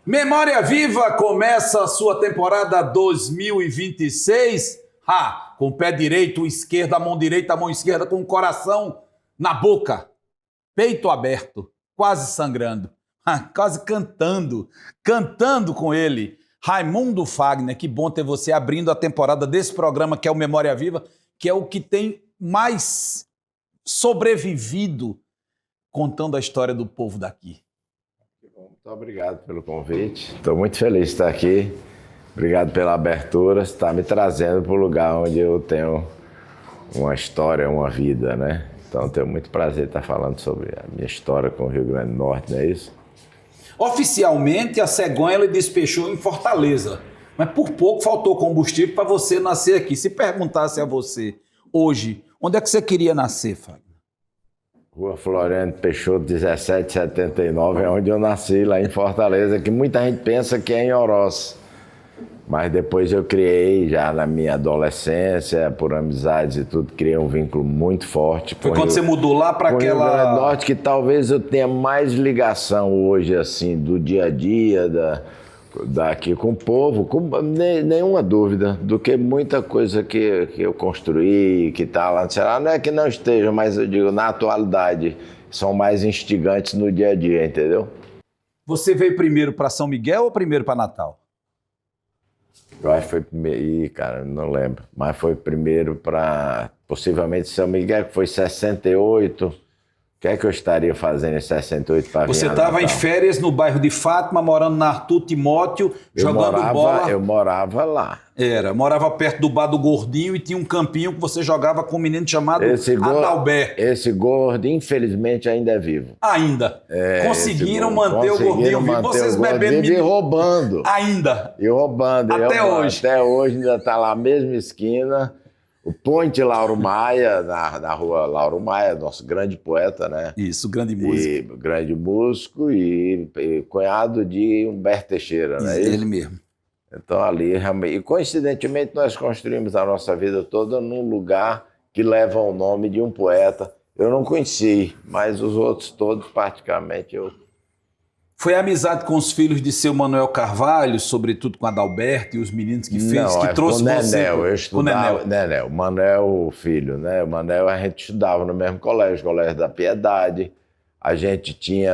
Memória Viva começa a sua temporada 2026. Com o pé direito, esquerdo, a mão direita, a mão esquerda, com o coração na boca, peito aberto, quase sangrando, quase cantando com ele. Raimundo Fagner, que bom ter você abrindo a temporada desse programa que é o Memória Viva, que é o que tem mais sobrevivido contando a história do povo daqui. Muito obrigado pelo convite. Estou muito feliz de estar aqui. Obrigado pela abertura. Você está me trazendo para o lugar onde eu tenho uma história, uma vida, né? Então, tenho muito prazer de estar falando sobre a minha história com o Rio Grande do Norte, não é isso? Oficialmente, a cegonha ela despechou em Fortaleza, mas por pouco faltou combustível para você nascer aqui. Se perguntasse a você hoje, onde é que você queria nascer, Fábio? Rua Floriano Peixoto, 1779, é onde eu nasci, lá em Fortaleza, que muita gente pensa que é em Oroz. Mas depois eu criei, já na minha adolescência, por amizades e tudo, criei um vínculo muito forte. Foi quando você mudou lá para aquela... Rio Grande do Norte, que talvez eu tenha mais ligação hoje, assim, do dia a dia, daqui com o povo, com nenhuma dúvida, do que muita coisa que eu construí, que está lá no Ceará. Não é que não esteja, mas eu digo, na atualidade, são mais instigantes no dia a dia, entendeu? Você veio primeiro para São Miguel ou primeiro para Natal? Eu acho que foi primeiro, cara, não lembro, mas foi primeiro para, possivelmente, São Miguel, que foi 68. O que é que eu estaria fazendo em 68 para vir? Você estava em férias no bairro de Fátima, morando na Arthur Timóteo, jogando bola. Eu morava lá. Morava perto do Bar do Gordinho e tinha um campinho que você jogava com um menino chamado Adalberto. Esse gordo, infelizmente, ainda é vivo. Ainda. Conseguiram manter o Gordinho vivo. Vocês bebendo e roubando. Ainda. E roubando. Até hoje. Até hoje ainda está lá na mesma esquina. O Ponte Lauro Maia, na rua Lauro Maia, nosso grande poeta, né? Isso, grande músico. Grande músico e cunhado de Humberto Teixeira, né? Ele mesmo. Então ali, e coincidentemente, nós construímos a nossa vida toda num lugar que leva o nome de um poeta. Eu não conheci, mas os outros todos, praticamente, eu... Foi a amizade com os filhos de seu Manuel Carvalho, sobretudo com Adalberto e os meninos que fez, que trouxe você? Eu estudava, Nenel, o Manel, o filho, né? O Manel, a gente estudava no mesmo colégio, Colégio da Piedade. A gente tinha,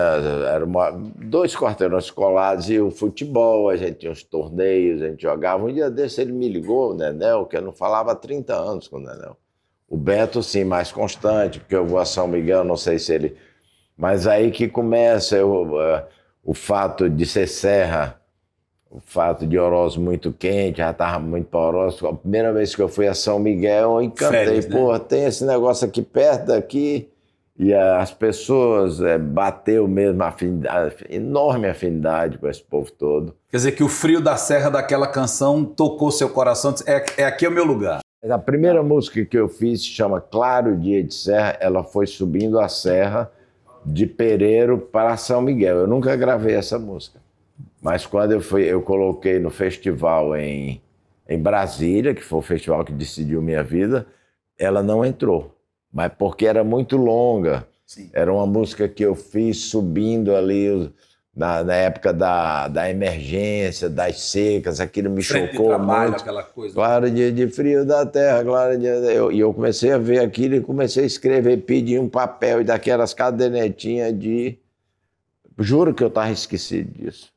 dois quarteirões escolares e o futebol, a gente tinha os torneios, a gente jogava. Um dia desse ele me ligou, o Nenel, que eu não falava há 30 anos com o Nenel. O Beto, sim, mais constante, porque eu vou a São Miguel, não sei se ele... Mas aí que começa... O fato de ser serra, o fato de Oroz muito quente, já estava muito para Oroz. A primeira vez que eu fui a São Miguel, eu encantei. Férias, né? Pô, tem esse negócio aqui perto daqui. E as pessoas bateu mesmo enorme afinidade com esse povo todo. Quer dizer que o frio da serra daquela canção tocou seu coração, disse, aqui é o meu lugar. A primeira música que eu fiz se chama Claro Dia de Serra, ela foi subindo a serra de Pereiro para São Miguel. Eu nunca gravei essa música, mas quando eu coloquei no festival em Brasília, que foi o festival que decidiu minha vida, ela não entrou, mas porque era muito longa. Sim. Era uma música que eu fiz subindo ali na época da emergência, das secas, aquilo me chocou trabalho, muito. aquela coisa. Claro dia de frio da terra, claro dia... E eu comecei a ver aquilo e comecei a escrever, pedir um papel e daquelas cadernetinhas de... Juro que eu estava esquecido disso.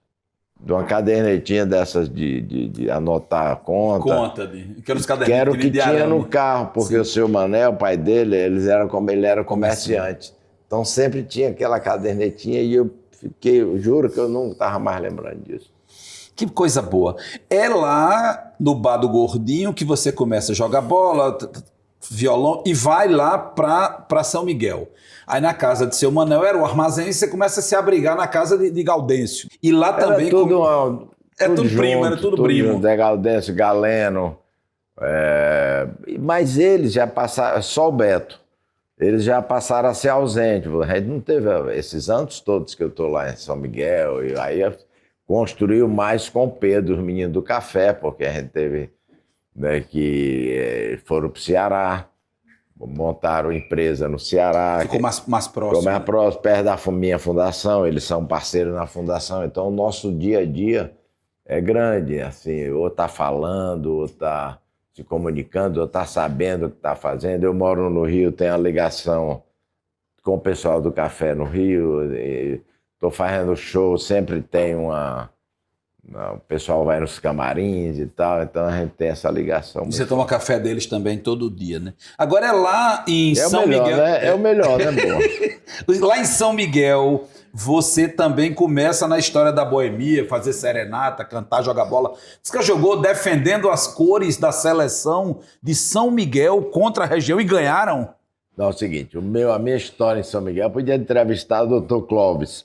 De uma cadernetinha dessas de anotar a conta. Que era o que tinha no carro, porque Sim. O seu Mané, o pai dele, ele era comerciante. Então sempre tinha aquela cadernetinha e eu juro que eu não estava mais lembrando disso. Que coisa boa. É lá no Bar do Gordinho que você começa a jogar bola, violão, e vai lá para São Miguel. Aí na casa de seu Manel era o armazém e você começa a se abrigar na casa de Gaudêncio. E lá era também... tudo junto, primo, era tudo primo. Junto, Gaudêncio, Galeno. Mas eles já passaram, só o Beto. Eles já passaram a ser ausentes. A gente não teve esses anos todos que eu estou lá em São Miguel. E aí construiu mais com o Pedro, os meninos do café, porque a gente teve, né, que foram para o Ceará. montaram empresa no Ceará. Ficou mais próximo. Ficou mais próximo, perto da minha fundação, eles são parceiros na fundação, então o nosso dia a dia é grande, assim, ou está falando, ou está se comunicando, ou está sabendo o que está fazendo. Eu moro no Rio, tenho a ligação com o pessoal do café no Rio, estou fazendo show, sempre tem o pessoal vai nos camarins e tal, então a gente tem essa ligação. E você toma café deles também todo dia, né? Agora é lá em São Miguel... Né? É o melhor, né, pô? Lá em São Miguel, você também começa na história da boemia, fazer serenata, cantar, jogar bola. Diz que jogou defendendo as cores da seleção de São Miguel contra a região e ganharam. Não, é o seguinte, a minha história em São Miguel, eu podia entrevistar o Dr. Clóvis.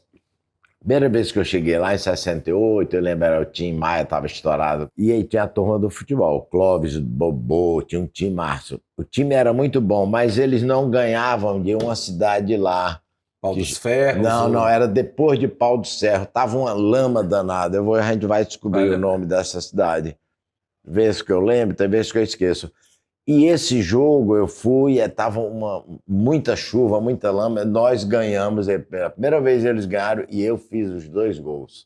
Primeira vez que eu cheguei lá, em 68, eu lembro, o Tim Maia estava estourado. E aí tinha a turma do futebol, Clóvis, Bobô, tinha um Tim Márcio. O time era muito bom, mas eles não ganhavam de uma cidade lá. Pau dos Ferros? Não, era depois de Pau dos Ferros. Tava uma lama danada. A gente vai descobrir o nome dessa cidade. Vezes que eu lembro, tem vezes que eu esqueço. E esse jogo eu fui, estava muita chuva, muita lama, nós ganhamos, pela primeira vez eles ganharam e eu fiz os 2 gols.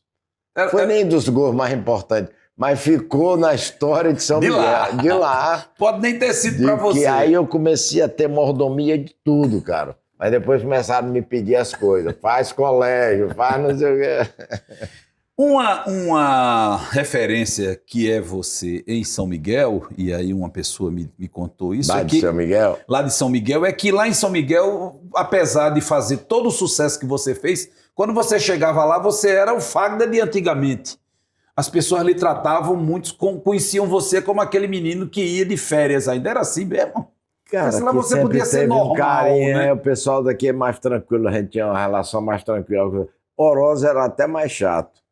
Foi nem dos gols mais importantes, mas ficou na história de São Miguel. De lá. Pode nem ter sido para você. Que aí eu comecei a ter mordomia de tudo, cara. Mas depois começaram a me pedir as coisas. Faz colégio, faz não sei o quê. Uma referência que é você em São Miguel, e aí uma pessoa me contou isso. Lá de São Miguel? Lá de São Miguel, é que lá em São Miguel, apesar de fazer todo o sucesso que você fez, quando você chegava lá, você era o Fagner de antigamente. As pessoas lhe tratavam, muitos conheciam você como aquele menino que ia de férias ainda. Era assim mesmo? Cara, lá você podia ser normal, carinho, né? O pessoal daqui é mais tranquilo, a gente tinha uma relação mais tranquila. Oroz era até mais chato.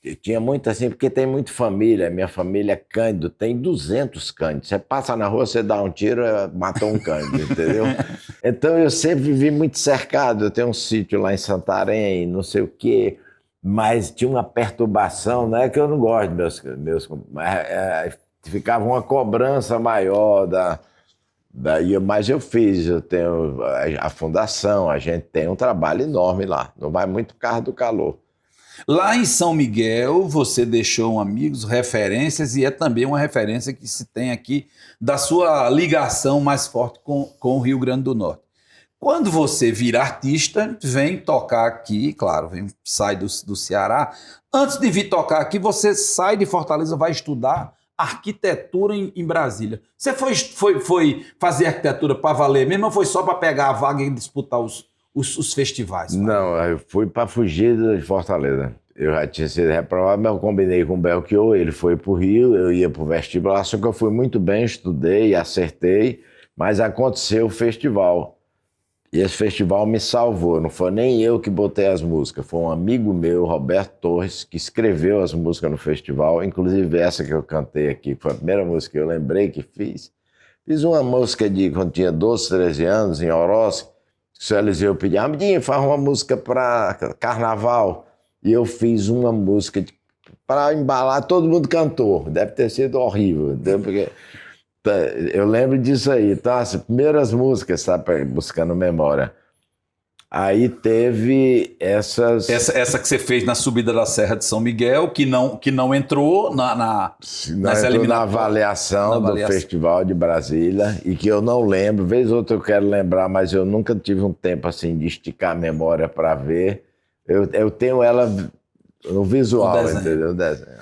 Eu tinha muito assim, porque tem muita família. Minha família é Cândido, tem 200 Cândidos. Você passa na rua, você dá um tiro, matou um Cândido, entendeu? Então eu sempre vivi muito cercado. Eu tenho um sítio lá em Santarém, não sei o quê, mas tinha uma perturbação, não é que eu não gosto mas ficava uma cobrança maior mas eu tenho a fundação, a gente tem um trabalho enorme lá, não vai muito por causa do calor. Lá em São Miguel, você deixou amigos, referências, e é também uma referência que se tem aqui da sua ligação mais forte com o Rio Grande do Norte. Quando você vira artista, vem tocar aqui, claro, sai do Ceará. Antes de vir tocar aqui, você sai de Fortaleza, vai estudar arquitetura em Brasília. Você foi fazer arquitetura para valer mesmo ou foi só para pegar a vaga e disputar os festivais? Não, eu fui para fugir de Fortaleza. Eu já tinha sido reprovado, mas eu combinei com o Belchior, ele foi para o Rio, eu ia para o vestibular, só que eu fui muito bem, estudei, acertei, mas aconteceu o festival. E esse festival me salvou, não foi nem eu que botei as músicas, foi um amigo meu, Roberto Torres, que escreveu as músicas no festival, inclusive essa que eu cantei aqui, foi a primeira música que eu lembrei que fiz. Fiz uma música quando tinha 12, 13 anos, em Oroz, que o seu Eliseu pediu, amiguinho, faz uma música para carnaval. E eu fiz uma música para embalar, todo mundo cantou, deve ter sido horrível, porque... Eu lembro disso aí, tá? As primeiras músicas, sabe, buscando memória. Aí teve essas... Essa que você fez na subida da Serra de São Miguel, que não entrou na avaliação do Festival de Brasília, e que eu não lembro, vez ou outra eu quero lembrar, mas eu nunca tive um tempo assim de esticar a memória para ver. Eu tenho ela no visual, entendeu? O desenho.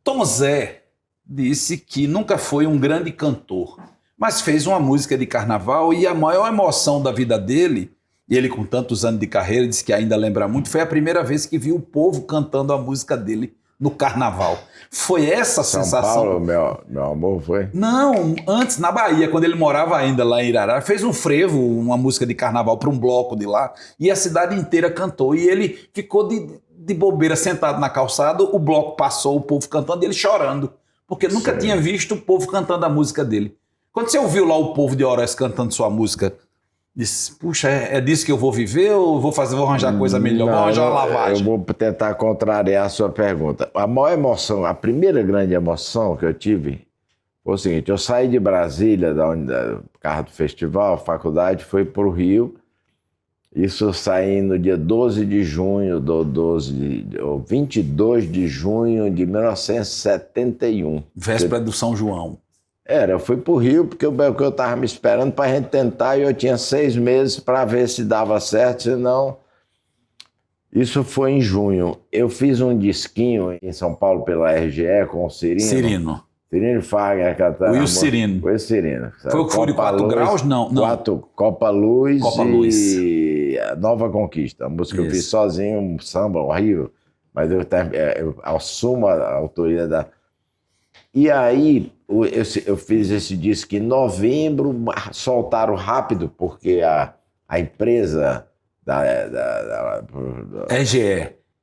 Tom Zé disse que nunca foi um grande cantor, mas fez uma música de carnaval e a maior emoção da vida dele, e ele com tantos anos de carreira, disse que ainda lembra muito, foi a primeira vez que viu o povo cantando a música dele no carnaval. Foi essa sensação... São Paulo, meu amor, foi? Não, antes, na Bahia, quando ele morava ainda lá em Irará, fez um frevo, uma música de carnaval para um bloco de lá, e a cidade inteira cantou, e ele ficou de bobeira sentado na calçada, o bloco passou, o povo cantando e ele chorando. Porque nunca tinha visto o povo cantando a música dele. Quando você ouviu lá o povo de Oroz cantando sua música, disse, puxa, é disso que eu vou viver ou vou arranjar coisa melhor, vou arranjar uma lavagem? Eu vou tentar contrariar a sua pergunta. A maior emoção, a primeira grande emoção que eu tive Foi o seguinte, eu saí de Brasília, por causa do festival, a faculdade foi para o Rio. Isso eu saí no dia 12 de junho, ou 22 de junho de 1971. Véspera do São João. Eu fui para o Rio porque eu estava me esperando para a gente tentar e eu tinha 6 meses para ver se dava certo, senão... Isso foi em junho. Eu fiz um disquinho em São Paulo pela RGE com o Cirino. Cirino Fagner cantando. O Cirino. Foi o Cirino. Foi o que foi de 4 graus? Não. Copa Luz e Nova Conquista. A música eu fiz sozinho, um samba horrível. Mas eu assumo a autoria da... E aí, eu fiz esse disco em novembro, soltaram rápido, porque a empresa...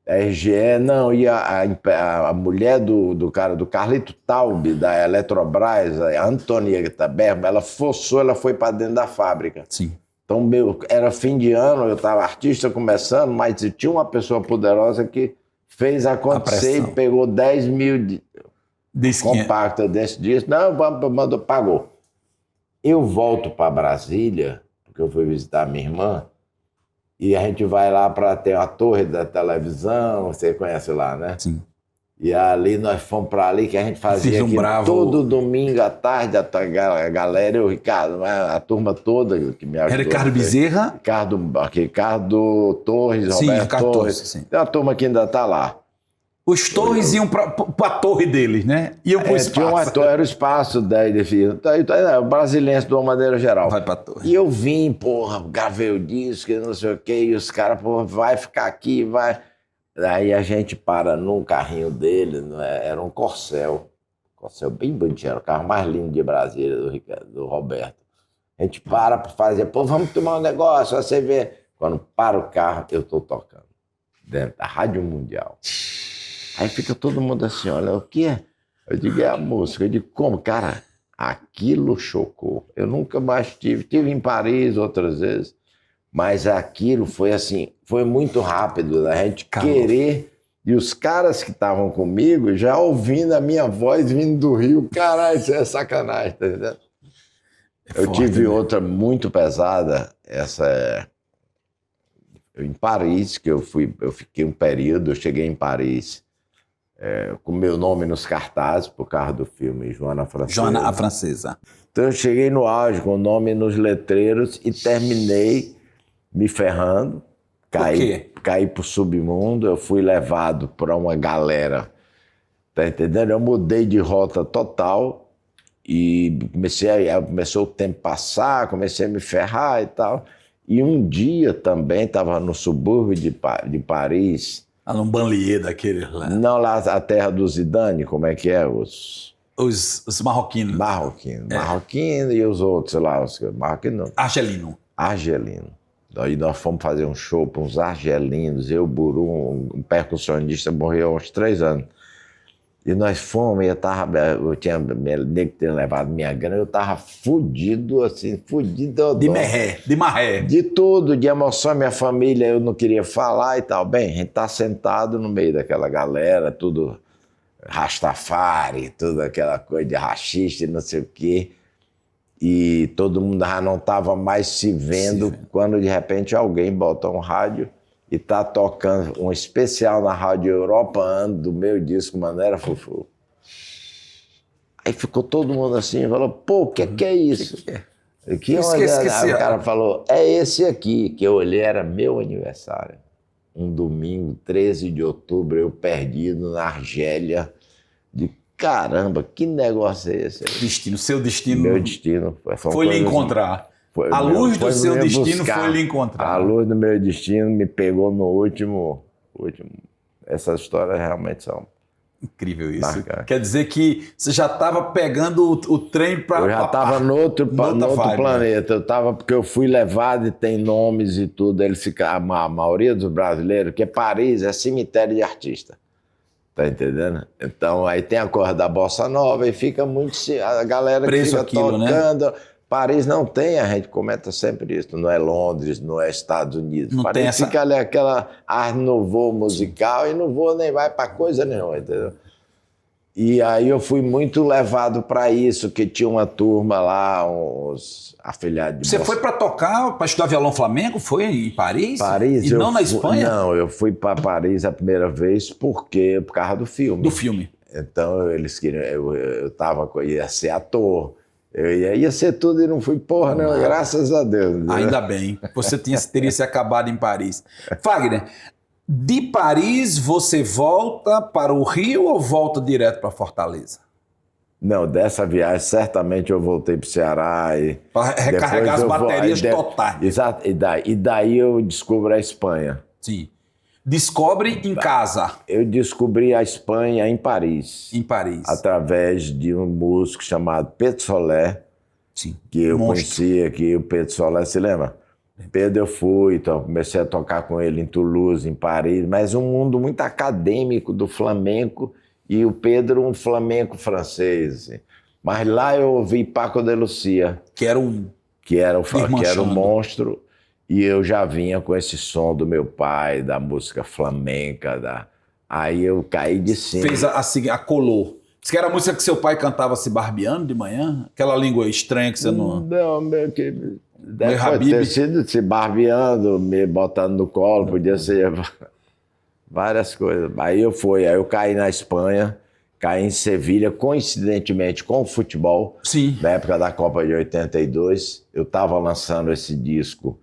RGE, não, e a mulher do cara, do Carlito Taube, da Eletrobras, a Antonieta Berma, ela forçou, ela foi para dentro da fábrica. Sim. Então, era fim de ano, eu estava artista começando, mas tinha uma pessoa poderosa que fez acontecer e pegou 10 mil compactos desse disco. Não, mandou, pagou. Eu volto para Brasília, porque eu fui visitar minha irmã, e a gente vai lá para ter a torre da televisão, você conhece lá, né? Sim. E ali nós fomos para ali, que a gente fazia todo domingo à tarde, a galera, o Ricardo, a turma toda que me ajudou. Era Ricardo Bezerra? Ricardo Torres, sim, Roberto Ricardo Torres. Sim. Tem uma turma que ainda está lá. Os Torres iam para a torre deles, né? Iam para o espaço. Era o espaço o brasileiro de uma maneira geral. Vai para a torre. E eu vim, gravei o disco, não sei o quê, e os caras, vai ficar aqui, vai... Aí a gente para num carrinho dele, era um Corcel bem bonitinho, era o carro mais lindo de Brasília, do Roberto. A gente para fazer, vamos tomar um negócio, você vê. Quando para o carro, eu estou tocando, dentro da Rádio Mundial. Aí fica todo mundo assim, olha, o que é? Eu digo, é a música. Eu digo, como? Cara, aquilo chocou. Eu nunca mais tive em Paris outras vezes, mas aquilo foi assim, foi muito rápido, a gente querer, e os caras que estavam comigo já ouvindo a minha voz vindo do Rio, caralho, isso é sacanagem, tá entendendo? Eu tive outra muito pesada, em Paris, que eu fiquei um período, eu cheguei em Paris com meu nome nos cartazes, por causa do filme Joana a Francesa. Joana a Francesa. Então eu cheguei no auge com o nome nos letreiros e terminei me ferrando, caí pro submundo, eu fui levado para uma galera, tá entendendo? Eu mudei de rota total e começou o tempo a passar, comecei a me ferrar e tal. E um dia também estava no subúrbio de Paris. Num banlieue daquele lá. Não, lá a terra do Zidane, como é que é? Os marroquinos. Marroquino e os outros, sei lá, marroquino não. Argelino. Daí nós fomos fazer um show para uns argelinos, eu, Buru, um percussionista, morreu há uns 3 anos. E nós fomos, eu tinha levado minha grana, eu tava fudido, assim, fudido. De maré. De tudo, de emoção, minha família, eu não queria falar e tal. Bem, a gente tá sentado no meio daquela galera, tudo rastafari, tudo aquela coisa de rachista e não sei o quê. E todo mundo já não estava mais se vendo, quando de repente alguém bota um rádio e tá tocando um especial na Rádio Europa do meu disco Maneira Fufu. Aí ficou todo mundo assim, falou, o que é isso? Esqueci. O cara falou, é esse aqui, que eu olhei, era meu aniversário. Um domingo, 13 de outubro, eu perdido na Argélia, de caramba, que negócio é esse? Seu destino. Meu destino. Foi lhe encontrar. A luz do seu destino foi lhe encontrar. A luz do meu destino me pegou no último. Essas histórias realmente são... Incrível isso. Marca. Quer dizer que você já estava pegando o trem para... Eu já estava no outro planeta. Eu estava, porque eu fui levado e tem nomes e tudo. A maioria dos brasileiros, que Paris é cemitério de artista. Tá entendendo? Então, aí tem a coisa da Bossa Nova e fica muito... A galera preso que fica aquilo, tocando... Né? Paris não tem, a gente comenta sempre isso, não é Londres, não é Estados Unidos. Não Paris fica ali aquela Art Nouveau musical e não vou nem vai para coisa nenhuma, entendeu? E aí eu fui muito levado para isso, que tinha uma turma lá, uns afilhados de Você foi para tocar, para estudar violão flamenco? Foi em Paris? Paris. E não na Espanha? Não, eu fui para Paris a primeira vez por causa do filme. Do filme. Então eles queriam, ia ser ator, eu ia ser tudo e não fui porra, não, graças a Deus. Né? Ainda bem, você teria se acabado em Paris. Fagner, de Paris você volta para o Rio ou volta direto para Fortaleza? Não, dessa viagem certamente eu voltei para o Ceará. Para recarregar as baterias totais. Exato, e daí eu descubro a Espanha. Sim. Descobre em casa. Eu descobri a Espanha em Paris. Em Paris. Através de um músico chamado Pedro Soler. Sim. Que eu conhecia aqui, o Pedro Soler, se lembra? Pedro eu fui, então comecei a tocar com ele em Toulouse, em Paris, mas um mundo muito acadêmico do flamenco, e o Pedro um flamenco francês. Assim. Mas lá eu ouvi Paco de Lucia. Que era um monstro. E eu já vinha com esse som do meu pai, da música flamenca. Aí eu caí de cima. Fez a colou. Diz que era a música que seu pai cantava se barbeando de manhã? Aquela língua estranha que você não... Não, meu que... Deve ter sido se barbeando, me botando no colo, podia ser várias coisas. Aí eu caí na Espanha, caí em Sevilha, coincidentemente com o futebol. Sim. Na época da Copa de 82, eu estava lançando esse disco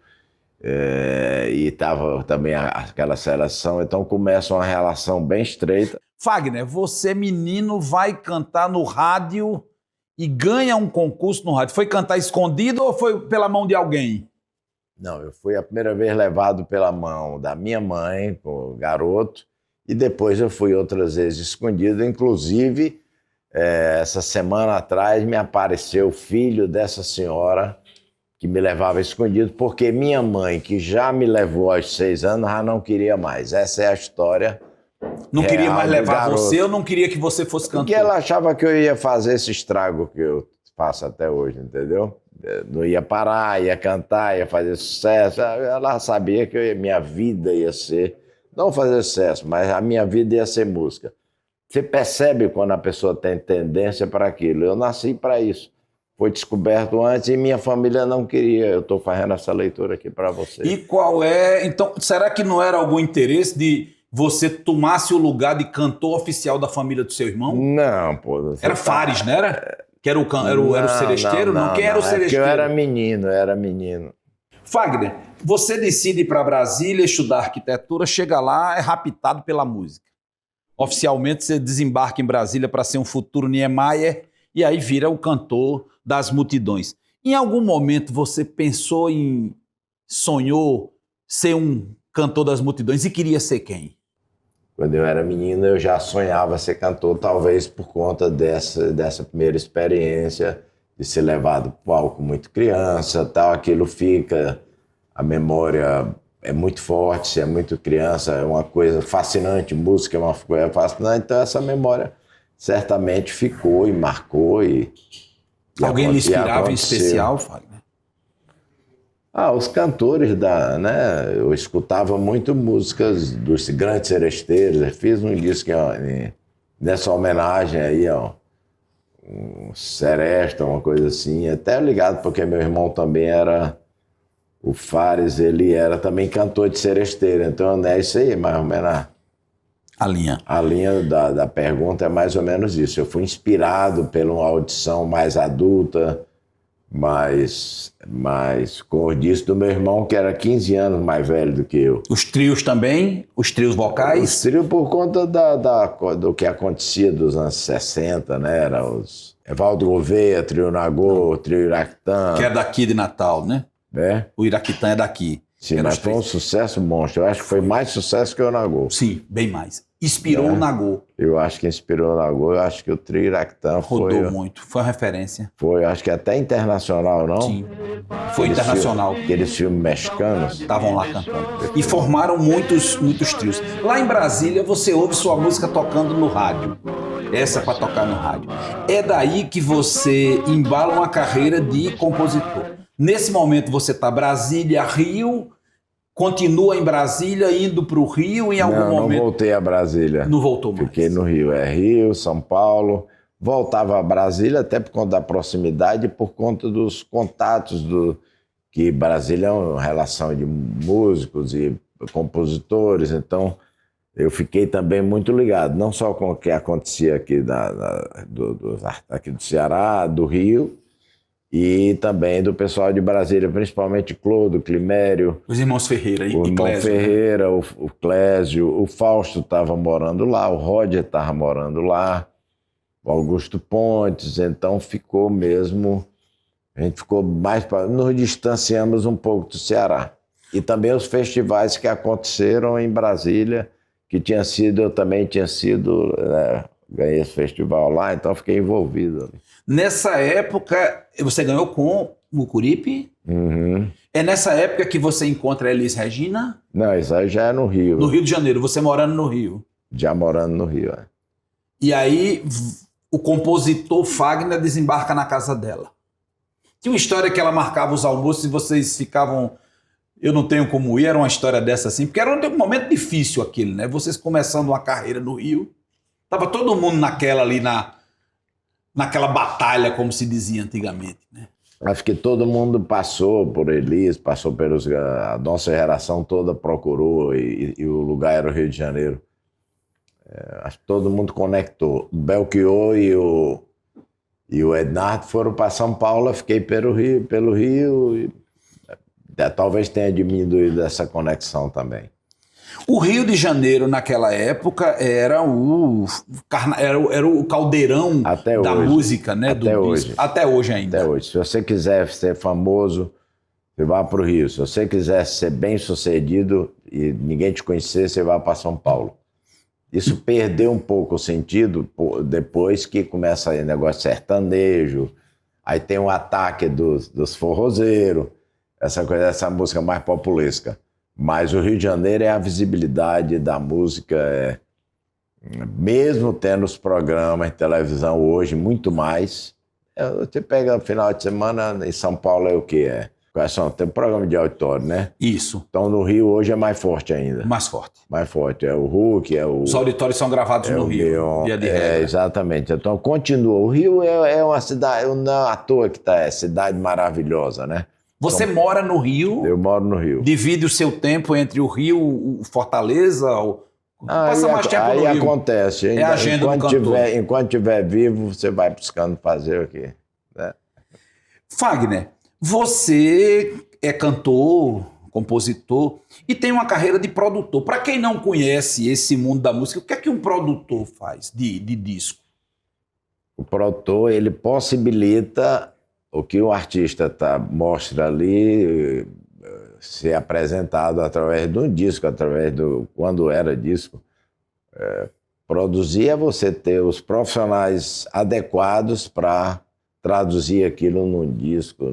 e estava também aquela seleção, então começa uma relação bem estreita. Fagner, você menino vai cantar no rádio e ganha um concurso no rádio. Foi cantar escondido ou foi pela mão de alguém? Não, eu fui a primeira vez levado pela mão da minha mãe, o garoto, e depois eu fui outras vezes escondido. Inclusive, essa semana atrás me apareceu o filho dessa senhora que me levava escondido, porque minha mãe, que já me levou aos 6 anos, já não queria mais. Essa é a história. Não queria mais levar você ou não queria que você fosse cantor? Porque ela achava que eu ia fazer esse estrago que eu faço até hoje, entendeu? Não ia parar, ia cantar, ia fazer sucesso. Ela sabia que minha vida ia ser, não fazer sucesso, mas a minha vida ia ser música. Você percebe quando a pessoa tem tendência para aquilo. Eu nasci para isso. Foi descoberto antes e minha família não queria. Eu estou fazendo essa leitura aqui para você. E qual é... Então, será que não era algum interesse de você tomasse o lugar de cantor oficial da família do seu irmão? Não, pô. Era Fares, não era? Que era o seresteiro? Não, quem era o seresteiro? Eu era menino. Fagner, você decide ir para Brasília estudar arquitetura, chega lá, é raptado pela música. Oficialmente você desembarca em Brasília para ser um futuro Niemeyer e aí vira o cantor das multidões. Em algum momento você sonhou ser um cantor das multidões e queria ser quem? Quando eu era menino, eu já sonhava ser cantor, talvez por conta dessa primeira experiência de ser levado para o palco muito criança, tal. Aquilo fica, a memória é muito forte, se é muito criança, é uma coisa fascinante, música é uma coisa fascinante, então essa memória certamente ficou e marcou. Alguém lhe inspirava em especial, Fagner? Os cantores né? Eu escutava muito músicas dos grandes seresteiros. Eu fiz um disco nessa homenagem aí, um seresta, uma coisa assim. Até ligado, porque meu irmão também era... O Fares, ele era também cantor de seresteiro. Então, é isso aí, mais ou menos. A linha. A linha da pergunta é mais ou menos isso. Eu fui inspirado por uma audição mais adulta, mais com o disco do meu irmão, que era 15 anos mais velho do que eu. Os trios também? Os trios vocais? Os trios por conta do que acontecia dos anos 60, né? Era os Evaldo Gouveia, Trio Nagô, Trio Iraquitã. Que é daqui de Natal, né? É? O Iraquitã é daqui. Sim, mas foi um sucesso monstro. Eu acho que foi mais sucesso que o Nagô. Sim, bem mais. Inspirou o Nagô. Eu acho que inspirou o Nagô. Eu acho que o Trio Iraquitã rodou muito. Foi uma referência. Foi, acho que até internacional, não? Sim. Foi internacional. Aqueles filmes mexicanos. Estavam lá cantando. E formaram muitos trios. Lá em Brasília, você ouve sua música tocando no rádio. Essa é para tocar no rádio. É daí que você embala uma carreira de compositor. Nesse momento você está Brasília, Rio, continua em Brasília, indo para o Rio em algum momento? Não voltei a Brasília. Não voltou mais? Fiquei no Rio. Rio, São Paulo. Voltava a Brasília até por conta da proximidade e por conta dos contatos que Brasília é uma relação de músicos e compositores, então eu fiquei também muito ligado, não só com o que acontecia aqui, aqui do Ceará, do Rio, e também do pessoal de Brasília, principalmente Clodo, Climério. Os irmãos Ferreira e o irmão Clésio. Ferreira, né? o Clésio, o Fausto estava morando lá, o Roger estava morando lá, o Augusto Pontes, então ficou mesmo... A gente ficou mais... Nos distanciamos um pouco do Ceará. E também os festivais que aconteceram em Brasília, que eu também tinha sido... ganhei esse festival lá, então fiquei envolvido ali. Nessa época, você ganhou com Mucuripe? Uhum. É nessa época que você encontra a Elis Regina? Não, isso aí já é no Rio. No Rio de Janeiro, você morando no Rio. Já morando no Rio, é. E aí, o compositor Fagner desembarca na casa dela. Tinha uma história que ela marcava os almoços e vocês ficavam... Eu não tenho como ir, era uma história dessa assim, porque era um momento difícil aquele, né? Vocês começando uma carreira no Rio, tava todo mundo naquela ali, naquela batalha, como se dizia antigamente, né? Acho que todo mundo passou por Elis, passou pelos... A nossa geração toda procurou e o lugar era o Rio de Janeiro. Acho que todo mundo conectou. O Belchior e o Ednardo foram para São Paulo, eu fiquei pelo Rio e talvez tenha diminuído essa conexão também. O Rio de Janeiro, naquela época, era o caldeirão da música, né? Até hoje. Até hoje ainda. Até hoje. Se você quiser ser famoso, você vai para o Rio. Se você quiser ser bem-sucedido e ninguém te conhecer, você vai para São Paulo. Isso perdeu um pouco o sentido depois que começa aí negócio sertanejo, aí tem um ataque dos forrozeiros, essa música mais populesca. Mas o Rio de Janeiro é a visibilidade da música, mesmo tendo os programas de televisão hoje, muito mais. Você pega no final de semana, em São Paulo é o quê? Tem um programa de auditório, né? Isso. Então no Rio hoje é mais forte ainda. Mais forte. Mais forte. É o Hulk, Os auditórios são gravados no Rio. Dia de regra. Exatamente. Então continua. O Rio é uma cidade, não à toa que é cidade maravilhosa, né? Você mora no Rio? Eu moro no Rio. Divide o seu tempo entre o Rio, o Fortaleza? Passa mais tempo no Rio? Aí acontece. É a agenda do cantor. Enquanto estiver vivo, você vai buscando fazer o quê? Né? Fagner, você é cantor, compositor e tem uma carreira de produtor. Para quem não conhece esse mundo da música, o que é que um produtor faz de disco? O produtor, ele possibilita o que o artista mostra ali ser apresentado através de um disco, quando era disco. Produzir é você ter os profissionais adequados para traduzir aquilo num disco.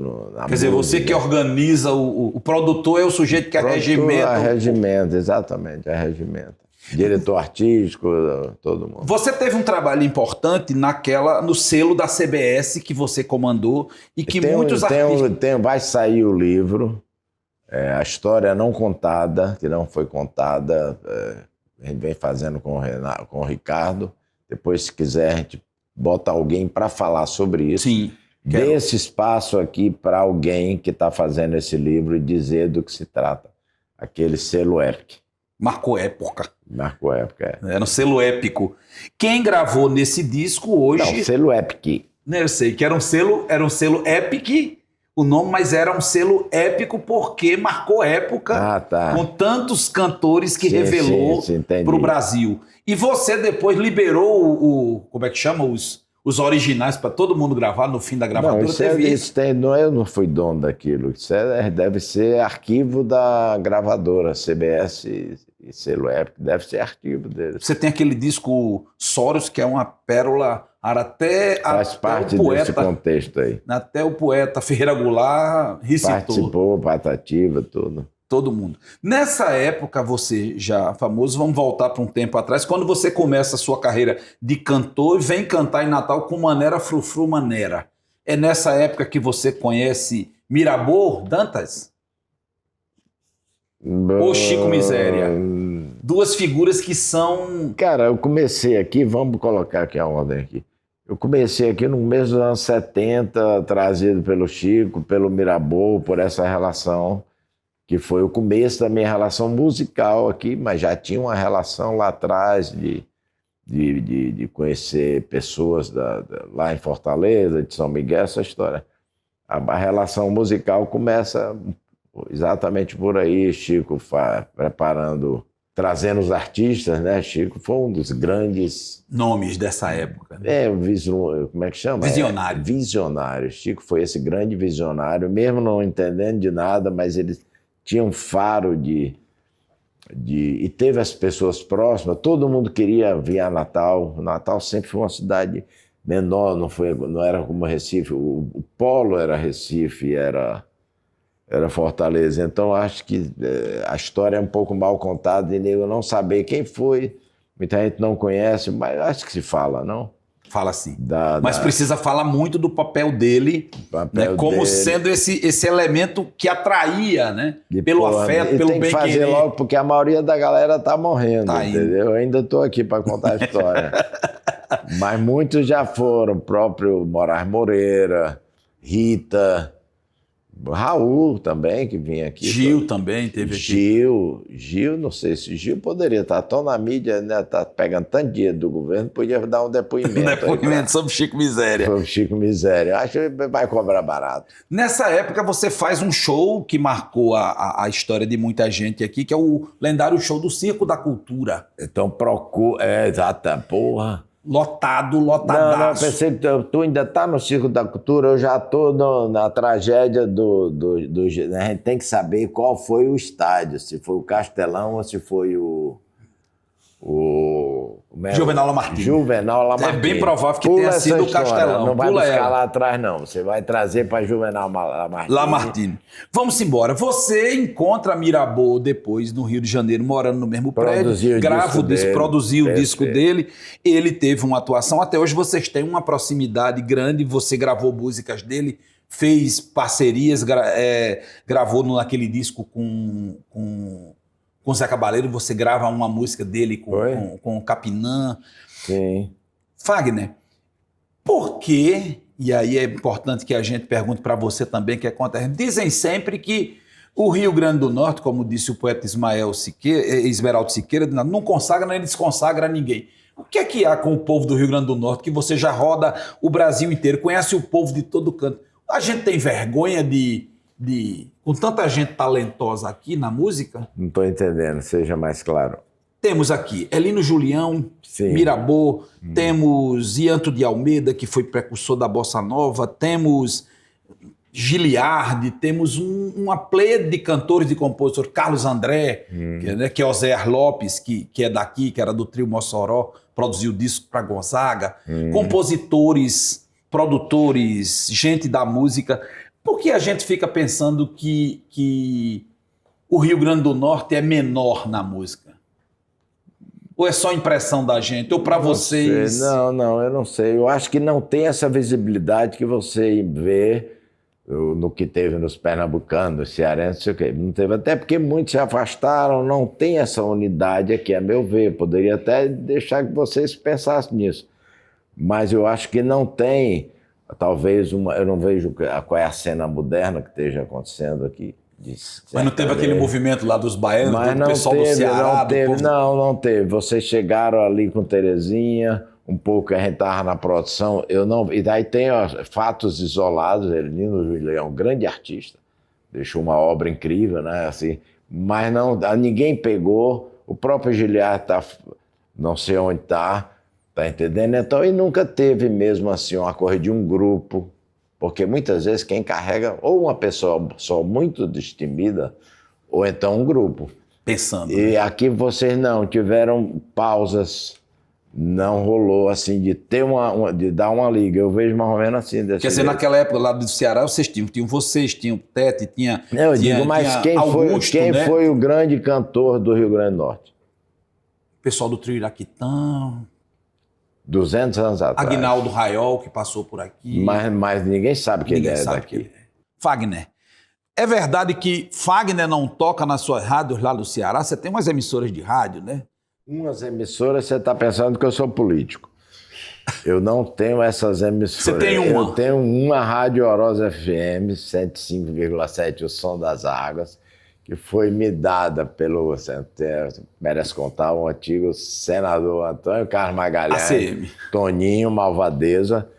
Quer dizer, você que organiza, o produtor é o sujeito que arregimenta. Arregimenta, exatamente, arregimenta. Diretor artístico, todo mundo. Você teve um trabalho importante no selo da CBS que você comandou e que muitos artistas... Vai sair o livro, A História Não Contada, que não foi contada, a gente vem fazendo com o Ricardo. Depois, se quiser, a gente bota alguém para falar sobre isso. Sim. Dê esse espaço aqui para alguém que está fazendo esse livro e dizer do que se trata. Aquele selo Epic. Marcou época. Marcou época, Era um selo épico. Quem gravou nesse disco hoje... Não, selo Epic. Eu sei que era um selo Epic, o nome, mas era um selo épico porque marcou época com tantos cantores que revelou para o Brasil. E você depois liberou como é que chama? Os originais para todo mundo gravar no fim da gravadora. Não, eu não fui dono daquilo. Isso deve ser arquivo da gravadora, CBS e selo Epic, deve ser arquivo deles. Você tem aquele disco Soros, que é uma pérola, faz parte desse contexto aí. Até o poeta Ferreira Goulart recitou. Participou, Patativa, tudo. Todo mundo. Nessa época, você já famoso, vamos voltar para um tempo atrás, quando você começa a sua carreira de cantor e vem cantar em Natal com Manera Frufru Manera. É nessa época que você conhece Mirabor Dantas? ou Chico Miséria? Duas figuras que são... Cara, eu comecei aqui, vamos colocar aqui a ordem aqui. Eu comecei aqui no começo dos anos 70, trazido pelo Chico, pelo Mirabô, por essa relação, que foi o começo da minha relação musical aqui, mas já tinha uma relação lá atrás de conhecer pessoas lá em Fortaleza, de São Miguel, essa história. A relação musical começa exatamente por aí, Chico preparando, trazendo os artistas, né? Chico foi um dos grandes nomes dessa época. Né? Como é que chama? Visionário. Visionário. Chico foi esse grande visionário, mesmo não entendendo de nada, mas ele tinha um faro e teve as pessoas próximas, todo mundo queria vir a Natal. Natal sempre foi uma cidade menor, não era como Recife, o polo era Recife, era Fortaleza. Então acho que a história é um pouco mal contada e eu não saber quem foi, muita gente não conhece, mas acho que se fala, não? Fala sim. Mas precisa falar muito do papel dele, né, como sendo esse elemento que atraía, né? Pelo afeto, pelo bem-querer. Tem que fazer logo, porque a maioria da galera tá morrendo, entendeu? Eu ainda tô aqui para contar a história. Mas muitos já foram, o próprio Moraes Moreira, Rita, Raul também, que vinha aqui. Gil também teve aqui. Gil, não sei se Gil poderia estar tão na mídia, né, tá pegando tanto dinheiro do governo, podia dar um depoimento. Sobre Chico Miséria. Sobre Chico Miséria. Acho que vai cobrar barato. Nessa época você faz um show que marcou a história de muita gente aqui, que é o lendário show do Circo da Cultura. Então procura... exata, porra... Lotadaço. Não, pensei que tu ainda tá no Circo da Cultura, eu já tô na tragédia a gente tem que saber qual foi o estádio, se foi o Castelão ou se foi o Juvenal Lamartine. Juvenal Lamartine. É bem provável que tenha sido o Castelão. Não vai buscar lá atrás, não. Você vai trazer para Juvenal Lamartine. Vamos embora. Você encontra Mirabô depois no Rio de Janeiro, morando no mesmo prédio. Produziu o disco dele. Ele teve uma atuação. Até hoje vocês têm uma proximidade grande. Você gravou músicas dele, fez parcerias, gravou naquele disco com o Zé Cabaleiro, você grava uma música dele com o Capinã. Sim. Fagner, por quê? E aí é importante que a gente pergunte para você também, que é contra. Dizem sempre que o Rio Grande do Norte, como disse o poeta Esmeraldo Siqueira, não consagra nem desconsagra ninguém. O que é que há com o povo do Rio Grande do Norte, que você já roda o Brasil inteiro, conhece o povo de todo canto? A gente tem vergonha com tanta gente talentosa aqui na música? Não estou entendendo, seja mais claro. Temos aqui Elino Julião, sim, Mirabô, temos Ianto de Almeida, que foi precursor da Bossa Nova, temos Giliardi, temos uma pleia de cantores e compositores, Carlos André, que é Oséias Lopes, que é daqui, que era do trio Mossoró, produziu disco para Gonzaga, compositores, produtores, gente da música. Por que a gente fica pensando que o Rio Grande do Norte é menor na música? Ou é só impressão da gente? Ou para vocês? Não, eu não sei. Eu acho que não tem essa visibilidade que você vê no que teve nos pernambucanos, cearenses, não sei o quê. Não teve, até porque muitos se afastaram, não tem essa unidade aqui, a meu ver. Poderia até deixar que vocês pensassem nisso. Mas eu acho que não tem... Talvez eu não vejo qual é a cena moderna que esteja acontecendo aqui. Mas não teve aquele movimento lá dos baianos, do pessoal do Ceará? Não teve. Vocês chegaram ali com Terezinha, um pouco a gente estava na produção. E daí tem fatos isolados. Elino Julião é um grande artista, deixou uma obra incrível, né? Assim, mas ninguém pegou. O próprio Giliardi não sei onde está. Tá entendendo? Então, e nunca teve mesmo assim uma coisa de um grupo, porque muitas vezes quem carrega ou uma pessoa só muito destemida, ou então um grupo. Pensando. E aqui vocês não tiveram pausas, não rolou assim de ter de dar uma liga. Eu vejo mais ou menos assim. Quer dizer, naquela época lá do Ceará, vocês tinham o Tete, tinha. Eu digo, mas quem foi o grande cantor do Rio Grande do Norte? O pessoal do trio Iraquitã. 200 anos atrás. Aguinaldo Raiol, que passou por aqui. Mas ninguém sabe quem ele é daqui. Fagner, É verdade que Fagner não toca nas suas rádios lá do Ceará? Você tem umas emissoras de rádio, né? Umas emissoras, você está pensando que eu sou político. Eu não tenho essas emissoras. Você tem uma? Eu tenho uma Rádio Orosa FM, 105,7, o Som das Águas, que foi me dada pelo, merece contar, o antigo senador Antônio Carlos Magalhães, ACM. Toninho Malvadeza,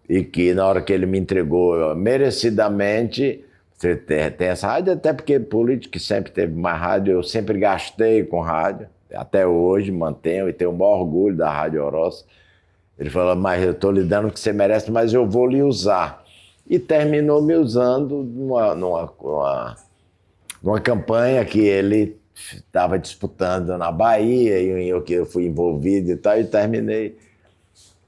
e que na hora que ele me entregou merecidamente, você tem essa rádio, até porque político sempre teve mais rádio, eu sempre gastei com rádio, até hoje mantenho e tenho o maior orgulho da Rádio Orosa. Ele falou, mas eu estou lhe dando o que você merece, mas eu vou lhe usar. E terminou me usando numa campanha que ele estava disputando na Bahia, e eu fui envolvido e tal, e terminei.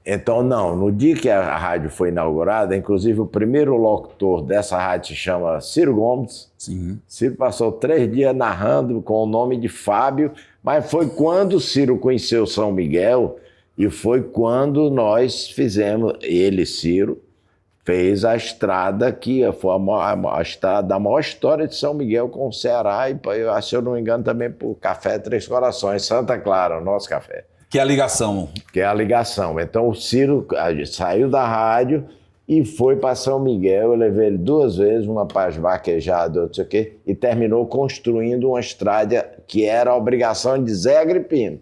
Então, não, no dia que a rádio foi inaugurada, inclusive o primeiro locutor dessa rádio se chama Ciro Gomes. Sim. Ciro passou 3 dias narrando com o nome de Fábio, mas foi quando o Ciro conheceu São Miguel e foi quando nós fizemos, ele, Ciro, fez a estrada que foi a estrada da maior história de São Miguel com o Ceará e, se eu não me engano, também por Café Três Corações, Santa Clara, o nosso café. Que é a ligação. Que é a ligação. Então o Ciro saiu da rádio e foi para São Miguel. Eu levei ele 2 vezes, uma para vaquejada, não sei o quê, e terminou construindo uma estrada que era a obrigação de Zé Agripino.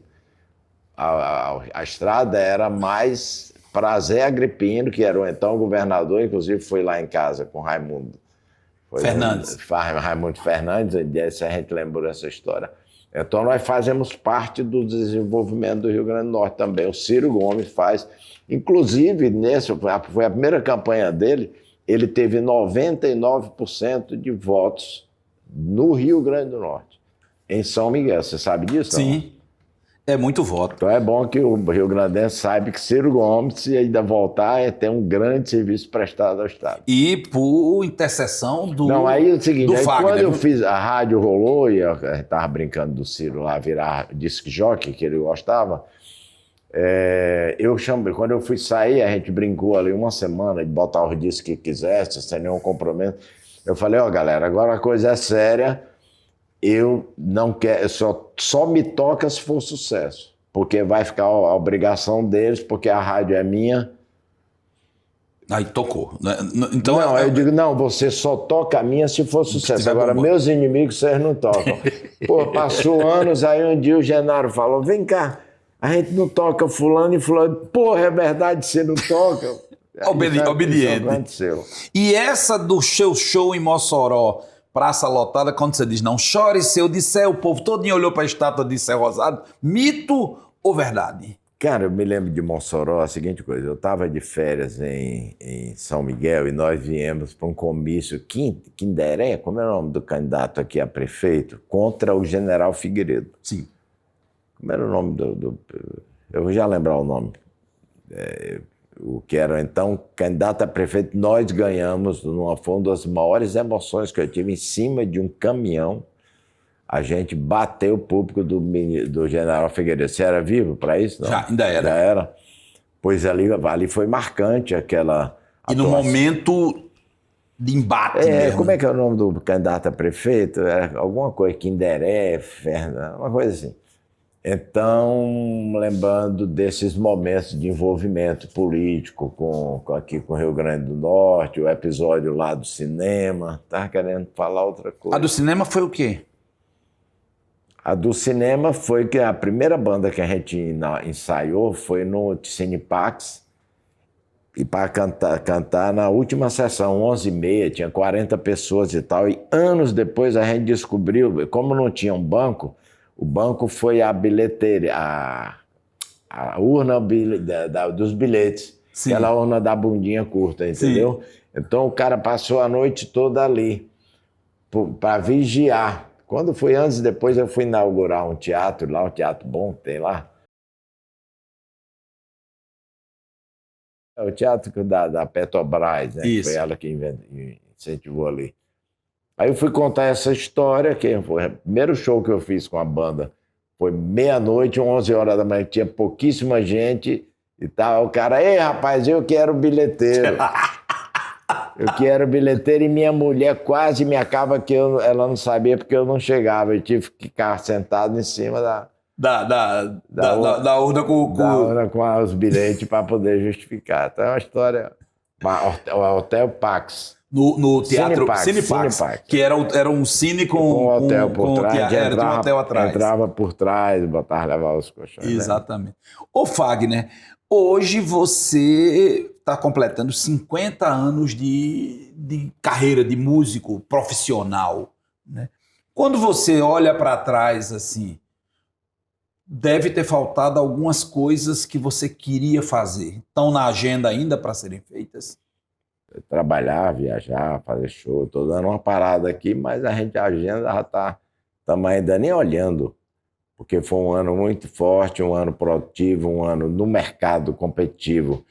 A estrada era mais para Zé Agripino, que era o então governador, inclusive foi lá em casa com Raimundo Fernandes. Raimundo Fernandes, se a gente lembrou essa história. Então, nós fazemos parte do desenvolvimento do Rio Grande do Norte também. O Ciro Gomes faz. Inclusive, foi a primeira campanha dele, ele teve 99% de votos no Rio Grande do Norte, em São Miguel. Você sabe disso? Sim. Não? É muito voto. Então é bom que o Rio Grandense saiba que Ciro Gomes, se ainda voltar, tem um grande serviço prestado ao Estado. E por intercessão do Não, aí é o seguinte, Fagner, quando eu fiz, a rádio rolou, e eu estava brincando do Ciro lá virar disc jockey, que ele gostava, quando eu fui sair, a gente brincou ali uma semana de botar os discos que quisesse, sem nenhum compromisso. Eu falei, galera, agora a coisa é séria, eu não quero, só me toca se for sucesso, porque vai ficar a obrigação deles, porque a rádio é minha. Aí tocou. Então, não, eu digo, não, você só toca a minha se for sucesso. Agora, meus inimigos, vocês não tocam. Pô, passou anos, aí um dia o Genaro falou, vem cá, a gente não toca fulano e fulano. Porra, é verdade, você não toca? Obediente. E essa do seu show em Mossoró, praça lotada, quando você diz, não chore, se eu disser, o povo todinho olhou para a estátua de Céu Rosado, mito ou verdade? Cara, eu me lembro de Mossoró, a seguinte coisa, eu estava de férias em São Miguel e nós viemos para um comício, Quinderé, como é o nome do candidato aqui a prefeito, contra o general Figueiredo. Sim. Como era o nome eu vou já lembrar o nome. O que era então candidato a prefeito, nós ganhamos, foi uma das maiores emoções que eu tive, em cima de um caminhão, a gente bateu o público do general Figueiredo. Você era vivo para isso? Não? Já, ainda era. Já era. Pois ali foi marcante aquela E atuação. No momento de embate mesmo. Como é que é o nome do candidato a prefeito? Era alguma coisa, Quinderé, Fernando, uma coisa assim. Então, lembrando desses momentos de envolvimento político aqui com o Rio Grande do Norte, o episódio lá do cinema, estava querendo falar outra coisa. A do cinema foi o quê? A do cinema foi que a primeira banda que a gente ensaiou foi no Cinepax, e para cantar na última sessão, 11h30, tinha 40 pessoas e tal, e anos depois a gente descobriu, como não tinha um banco, o banco foi a bilheteria, a urna dos bilhetes. Sim. Aquela urna da bundinha curta, entendeu? Sim. Então o cara passou a noite toda ali para vigiar. Quando foi antes, depois eu fui inaugurar um teatro lá, um teatro bom que tem lá. É o teatro da Petrobras, né? Isso. Foi ela que incentivou ali. Aí eu fui contar essa história, que foi o primeiro show que eu fiz com a banda. Foi meia-noite, 11 horas da manhã, tinha pouquíssima gente e tal. O cara, ei, rapaz, eu quero bilheteiro. Eu que era bilheteiro e minha mulher quase me acaba que ela não sabia porque eu não chegava. Eu tive que ficar sentado em cima Da urna com os bilhetes para poder justificar. Então é uma história. O Hotel Pax. No teatro Cinepax, que era um cine com um hotel por trás. Era um hotel atrás. Entrava por trás, levar os colchões. Exatamente. Né? Ô Fagner, hoje você está completando 50 anos de carreira de músico profissional. Né? Quando você olha para trás assim, deve ter faltado algumas coisas que você queria fazer. Estão na agenda ainda para serem feitas? Trabalhar, viajar, fazer show. Estou dando uma parada aqui, mas a agenda já está. Estamos ainda nem olhando, porque foi um ano muito forte, um ano produtivo, um ano no mercado competitivo.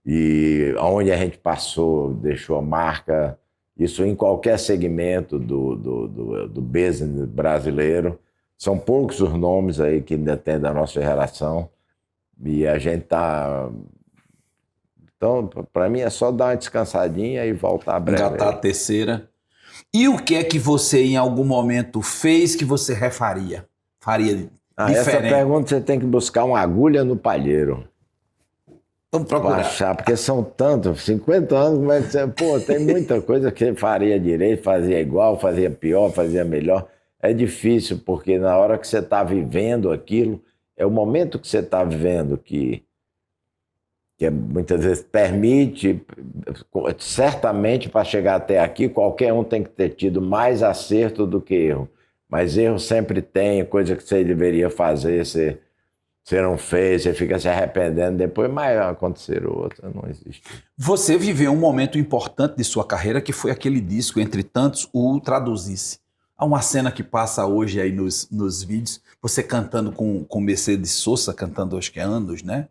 E onde a gente passou, deixou a marca, isso em qualquer segmento do business brasileiro. São poucos os nomes aí que ainda tem da nossa geração. E a gente está... Então, para mim, é só dar uma descansadinha e voltar breve. Engatar a terceira. E o que é que você, em algum momento, fez que você refaria? Faria diferente? Essa pergunta você tem que buscar uma agulha no palheiro. Vamos procurar. Achar, porque são tantos, 50 anos, mas tem muita coisa que você faria direito, fazia igual, fazia pior, fazia melhor. É difícil, porque na hora que você está vivendo aquilo, é o momento que você está vivendo que muitas vezes permite, certamente para chegar até aqui, qualquer um tem que ter tido mais acerto do que erro. Mas erro sempre tem, coisa que você deveria fazer, você não fez, você fica se arrependendo, depois vai acontecer outra, não existe. Você viveu um momento importante de sua carreira, que foi aquele disco, entre tantos, o Traduzisse. Há uma cena que passa hoje aí nos vídeos, você cantando com Mercedes Sosa, cantando acho que há anos, né?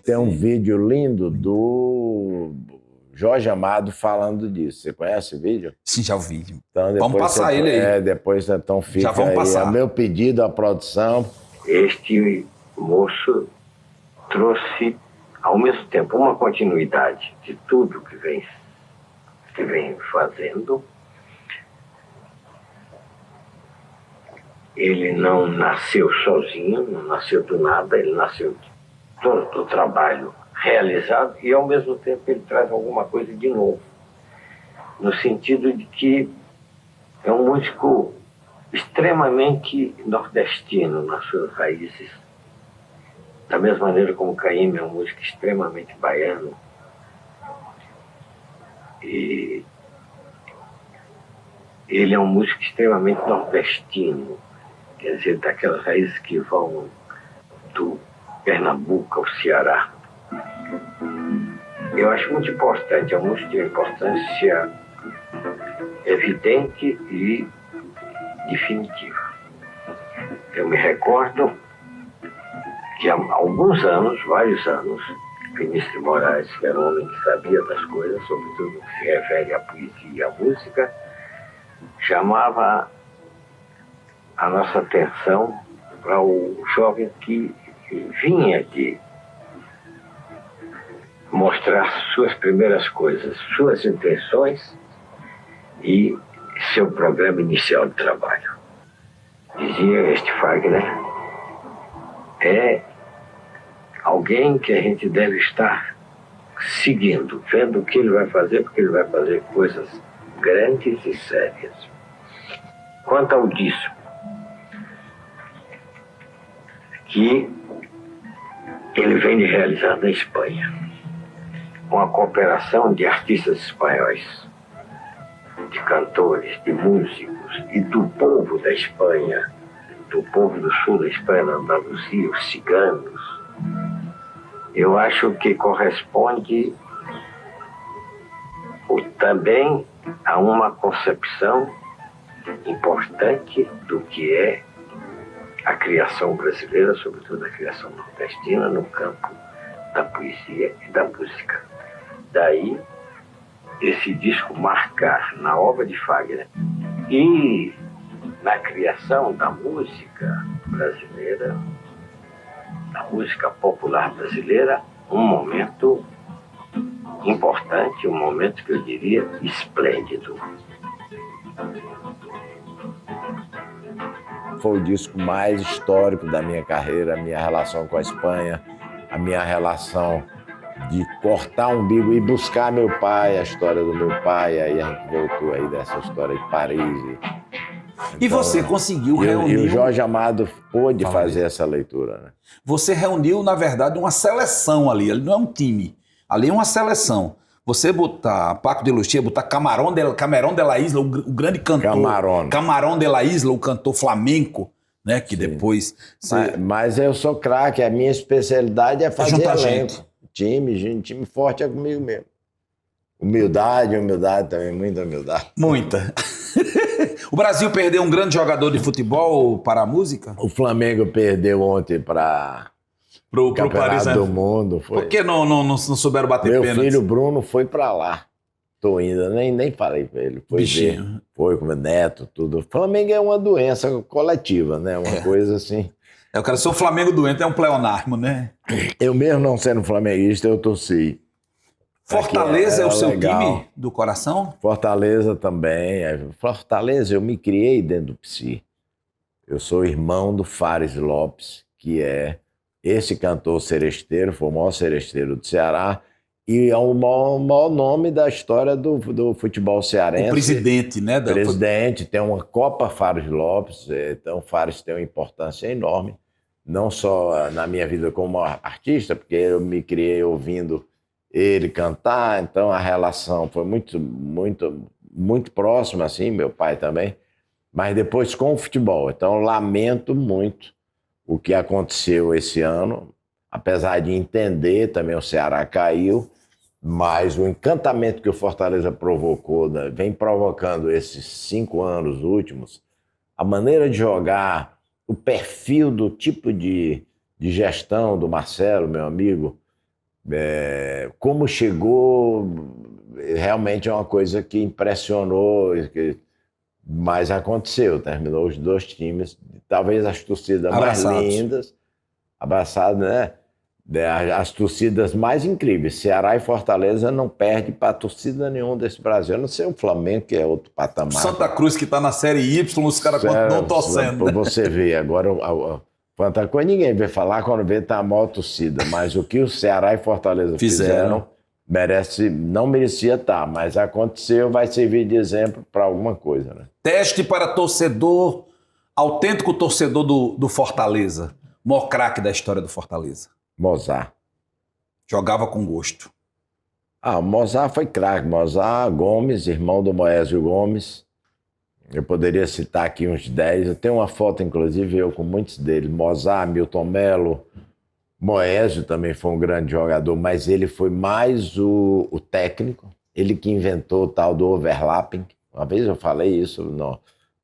Tem um vídeo lindo do Jorge Amado falando disso. Você conhece o vídeo? Sim, já ouvi. Então, vamos passar ele aí. Depois então fica já vamos aí. passar. É meu pedido à produção. Este moço trouxe, ao mesmo tempo, uma continuidade de tudo que vem fazendo. Ele não nasceu sozinho, não nasceu do nada, ele nasceu do trabalho realizado e, ao mesmo tempo, ele traz alguma coisa de novo, no sentido de que é um músico extremamente nordestino nas suas raízes, da mesma maneira como Caymmi é um músico extremamente baiano. E ele é um músico extremamente nordestino, quer dizer, daquelas raízes que vão do Pernambuco ao Ceará. Eu acho muito importante, a música tem uma importância evidente e definitiva. Eu me recordo que há alguns anos, vários anos, Vinícius de Moraes, que era um homem que sabia das coisas, sobretudo no que se refere à poesia e à música, chamava a nossa atenção para o jovem que vinha de mostrar suas primeiras coisas, suas intenções e seu programa inicial de trabalho. Dizia este Fagner, é alguém que a gente deve estar seguindo, vendo o que ele vai fazer, porque ele vai fazer coisas grandes e sérias. Quanto ao disco, que ele vem de realizar na Espanha, com a cooperação de artistas espanhóis, de cantores, de músicos, e do povo da Espanha, do povo do sul da Espanha, da Andaluzia, os ciganos, eu acho que corresponde também a uma concepção importante do que é a criação brasileira, sobretudo a criação nordestina, no campo da poesia e da música. Daí, esse disco marcar na obra de Fagner e na criação da música brasileira, da música popular brasileira, um momento importante, um momento que eu diria esplêndido. Foi o disco mais histórico da minha carreira, a minha relação com a Espanha, a minha relação de cortar o umbigo e buscar meu pai, a história do meu pai, aí a gente voltou aí dessa história de Paris. E então, você conseguiu reunir... E o Jorge Amado pôde fazer essa leitura, né? Você reuniu, na verdade, uma seleção ali não é um time, ali é uma seleção. Você botar Paco de Lucía, botar Camarón de la Isla, o grande cantor. Camarón de la Isla, o cantor flamenco, né? Que sim. Depois... Mas eu sou craque, a minha especialidade é fazer elenco. Time forte é comigo mesmo. Humildade também, muita humildade. Muita. O Brasil perdeu um grande jogador de futebol para a música? O Flamengo perdeu ontem para o Campeonato do Mundo. Foi. Por que não souberam bater pênalti? Meu filho Bruno foi para lá. Tô indo, nem falei para ele. Foi ver, foi com meu neto, tudo. O Flamengo é uma doença coletiva, né? Uma coisa assim. Eu quero ser o Flamengo doente, é um pleonasmo, né? Eu mesmo não sendo flamenguista, eu torci. Fortaleza é o seu time do coração? Fortaleza também. Fortaleza, eu me criei dentro do Psi. Eu sou irmão do Fares Lopes, que é esse cantor seresteiro, foi o maior seresteiro do Ceará, e é o maior nome da história do futebol cearense. O presidente, né? Presidente, tem uma Copa Fares Lopes, então o Fares tem uma importância enorme, não só na minha vida como artista, porque eu me criei ouvindo ele cantar, então a relação foi muito próxima, assim, meu pai também, mas depois com o futebol. Então lamento muito o que aconteceu esse ano, apesar de entender também o Ceará caiu, mas o encantamento que o Fortaleza provocou, né, vem provocando esses 5 anos últimos, a maneira de jogar, o perfil do tipo de gestão do Marcelo, meu amigo, como chegou, realmente é uma coisa que impressionou, mas aconteceu, terminou os 2 times, talvez as torcidas mais lindas, abraçados, né? As torcidas mais incríveis. Ceará e Fortaleza não perdem para torcida nenhuma desse Brasil, a não ser o Flamengo, que é outro patamar. Santa Cruz, que está na Série Y, os caras continuam torcendo. Pra você ver, agora quanta coisa ninguém vê falar quando vê tá a maior torcida, mas o que o Ceará e Fortaleza fizeram não merecia estar, mas aconteceu, vai servir de exemplo para alguma coisa, né? Teste para torcedor, autêntico torcedor do Fortaleza, maior craque da história do Fortaleza. Mozart. Jogava com gosto. O Mozart foi craque. Mozart Gomes, irmão do Moésio Gomes. Eu poderia citar aqui uns 10. Eu tenho uma foto, inclusive, eu com muitos deles. Mozart, Milton Melo. Moésio também foi um grande jogador, mas ele foi mais o técnico. Ele que inventou o tal do overlapping. Uma vez eu falei isso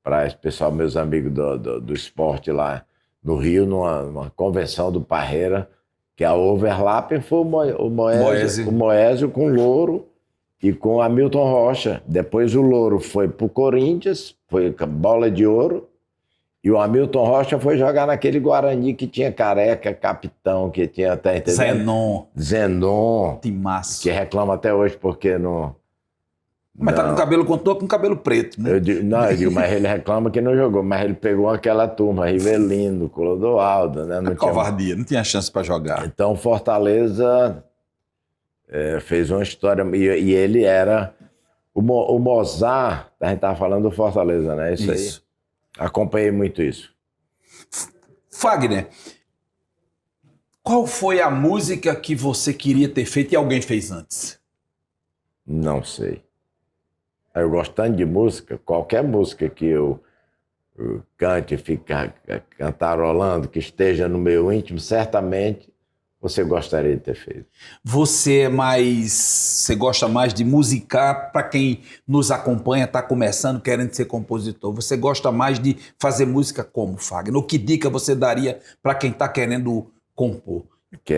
para esse pessoal, meus amigos do esporte lá no Rio, numa convenção do Parreira, que a overlapping foi o Moésio com o Louro e com a Hamilton Rocha. Depois o Louro foi pro Corinthians, foi bola de ouro, e o Hamilton Rocha foi jogar naquele Guarani que tinha Careca, capitão, que tinha até... Zenon. Timaço. Que reclama até hoje porque não... Mas tá com cabelo com cabelo preto, né? Eu digo, mas ele reclama que não jogou, mas ele pegou aquela turma, Rivelino, Clodoaldo, né? Não covardia, não tinha chance para jogar. Então Fortaleza fez uma história, e ele era... O Mozart, a gente estava falando do Fortaleza, né? Isso aí. Acompanhei muito isso. Fagner, qual foi a música que você queria ter feito e alguém fez antes? Não sei. Eu gosto tanto de música, qualquer música que eu cante, fica cantarolando, que esteja no meu íntimo, certamente você gostaria de ter feito. Você gosta mais de musicar para quem nos acompanha, está começando, querendo ser compositor. Você gosta mais de fazer música como, Fagner? O que dica você daria para quem está querendo compor?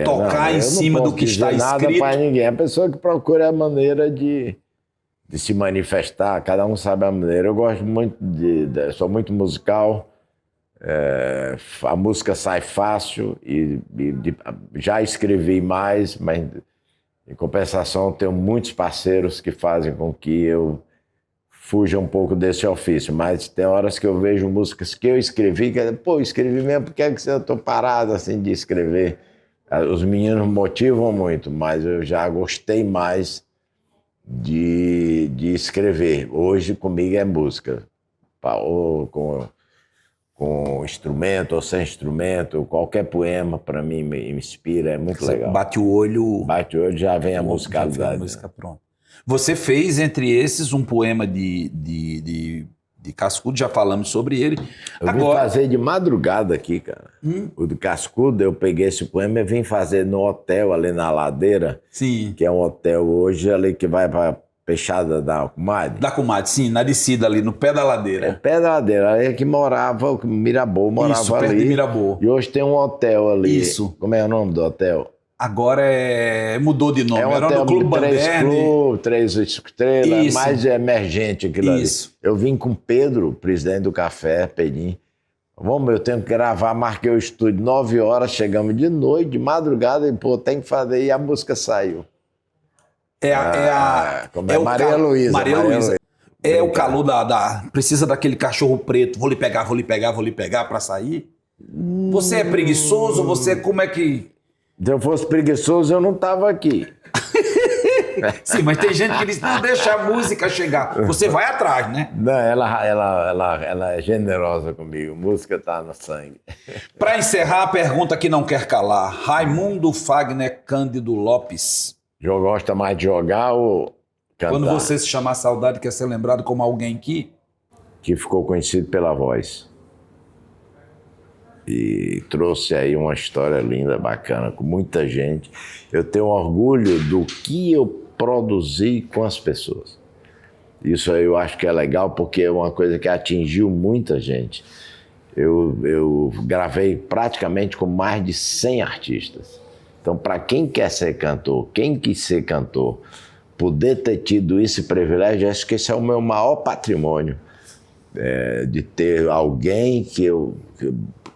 Tocar em cima do que está escrito? Não nada para ninguém. A pessoa que procura a maneira de se manifestar, cada um sabe a maneira. Eu gosto muito sou muito musical. A música sai fácil já escrevi mais, mas em compensação tenho muitos parceiros que fazem com que eu fuja um pouco desse ofício, mas tem horas que eu vejo músicas que eu escrevi, escrevi mesmo, por que eu estou parado assim de escrever? Os meninos motivam muito, mas eu já gostei mais de escrever. Hoje comigo é música, ou com instrumento ou sem instrumento, qualquer poema para mim me inspira, é muito legal. Bate o olho... Bate o olho, já vem a musicalidade. Já vem a música pronta. Você fez, entre esses, um poema de Cascudo, já falamos sobre ele. Eu vim fazer de madrugada aqui, cara. O do Cascudo, eu peguei esse poema e vim fazer no hotel ali na Ladeira. Sim. Que é um hotel hoje ali que vai para Peixada da Comadre. Da Comadre, sim, na descida ali, no pé da ladeira. Pé da ladeira, aí é que morava, o Mirabeau morava isso, ali. Perto de Mirabeau. E hoje tem um hotel ali. Isso. Como é o nome do hotel? Agora mudou de nome. É um Era hotel no Clube Bandeira. 3 estrelas, isso. Mais emergente aquilo isso. Ali. Eu vim com Pedro, presidente do Café, Pedim. Eu tenho que gravar, marquei o estúdio 9 horas, chegamos de noite, de madrugada, e tem que fazer, e a música saiu. Maria Luísa. Maria Luísa. É o calor precisa daquele cachorro preto. Vou lhe pegar pra sair. Você é preguiçoso? Como é que... Se eu fosse preguiçoso, eu não tava aqui. Sim, mas tem gente que diz, não deixa a música chegar. Você vai atrás, né? Não, ela é generosa comigo. Música tá no sangue. Para encerrar, a pergunta que não quer calar. Raimundo Fagner Cândido Lopes. Gosta mais de jogar ou cantar? Quando você se chamar saudade, quer ser lembrado como alguém que ficou conhecido pela voz. E trouxe aí uma história linda, bacana, com muita gente. Eu tenho orgulho do que eu produzi com as pessoas. Isso aí eu acho que é legal, porque é uma coisa que atingiu muita gente. Eu gravei praticamente com mais de 100 artistas. Então, para quem quer ser cantor, quem quis ser cantor, poder ter tido esse privilégio, acho que esse é o meu maior patrimônio. De ter alguém que eu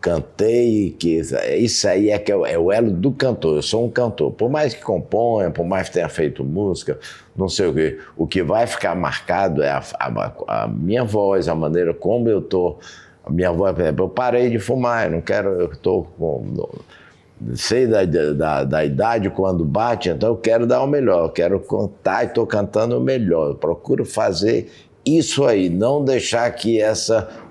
cantei, isso aí é o elo do cantor. Eu sou um cantor, por mais que componha, por mais que tenha feito música, não sei o quê, o que vai ficar marcado é a minha voz, a maneira como eu tô, a minha voz. Por exemplo, eu parei de fumar, eu tô sei da idade quando bate, então eu quero dar o melhor, eu quero cantar e estou cantando o melhor, eu procuro fazer isso aí, não deixar que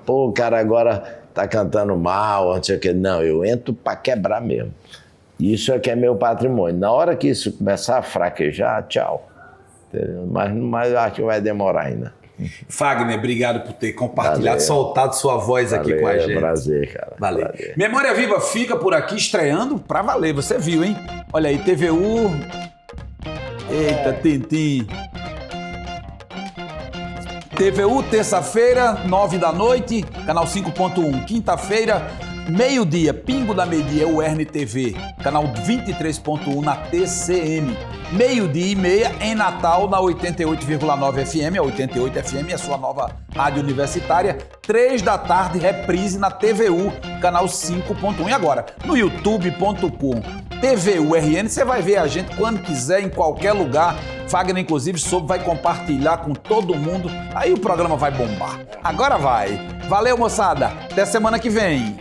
o cara agora tá cantando mal, não sei o que. Não, eu entro para quebrar mesmo. Isso é que é meu patrimônio. Na hora que isso começar a fraquejar, tchau. Mas eu acho que vai demorar ainda. Fagner, obrigado por ter compartilhado, soltado sua voz aqui com a gente. É um prazer, cara. Valeu. Prazer. Memória Viva fica por aqui estreando pra valer, você viu, hein? Olha aí, TVU. Eita, Tintim. TVU, terça-feira, 9 da noite, canal 5.1. Quinta-feira, meio-dia, pingo da meio-dia, o RNTV, canal 23.1 na TCM. Meio-dia e meia em Natal, na 88,9 FM, a 88 FM é a sua nova rádio universitária. 3 da tarde, reprise na TVU, canal 5.1. E agora, no youtube.com, TVURN, você vai ver a gente quando quiser, em qualquer lugar. Fagner, inclusive, vai compartilhar com todo mundo. Aí o programa vai bombar. Agora vai. Valeu, moçada. Até semana que vem.